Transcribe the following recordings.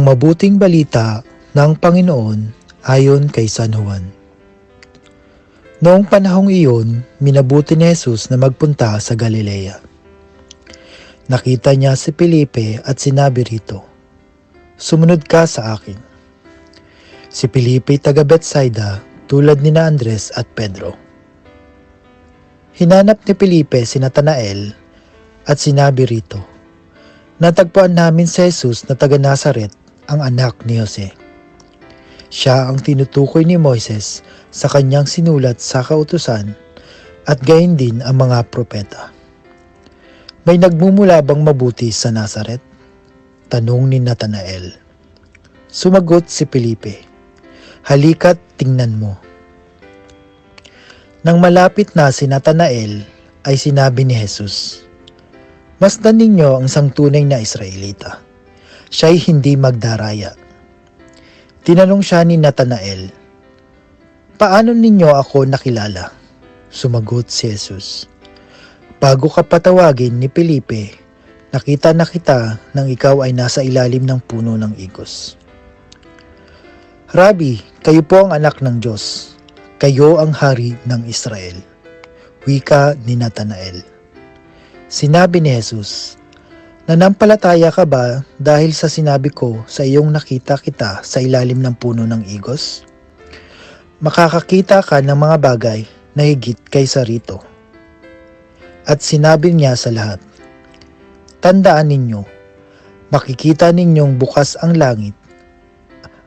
mabuting balita ng Panginoon ayon kay San Juan. Noong panahong iyon, minabuti ni Jesus na magpunta sa Galilea. Nakita niya si Felipe at sinabi rito, "Sumunod ka sa akin." Si Felipe taga Betsaida tulad ni Andres at Pedro. Hinanap ni Felipe si Natanael at sinabi rito, "Natagpuan namin si Jesus na taga Nazaret, ang anak ni Jose." Siya ang tinutukoy ni Moises sa kanyang sinulat sa kautusan at gayon din ang mga propeta. "May nagmumula bang mabuti sa Nazaret?" tanong ni Natanael. Sumagot si Felipe, "Halika't tingnan mo." Nang malapit na si Natanael, ay sinabi ni Jesus, "Masdan ninyo ang isang tunay na Israelita. Siya'y hindi magdaraya." Tinanong siya ni Natanael, "Paano ninyo ako nakilala?" Sumagot si Jesus, "Bago ka patawagin ni Felipe, nakita na kita nang ikaw ay nasa ilalim ng puno ng igos." "Rabi, kayo po ang anak ng Diyos. Kayo ang hari ng Israel," wika ni Natanael. Sinabi ni Jesus, "Nanampalataya ka ba dahil sa sinabi ko sa iyong nakita kita sa ilalim ng puno ng igos? Makakakita ka ng mga bagay na higit kaysa rito." At sinabi niya sa lahat, "Tandaan ninyo, makikita ninyong bukas ang langit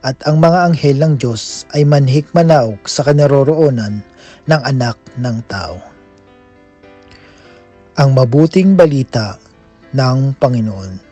at ang mga anghel ng Diyos ay manhik-manaog sa kinaroroonan ng anak ng tao." Ang mabuting balita ng Panginoon.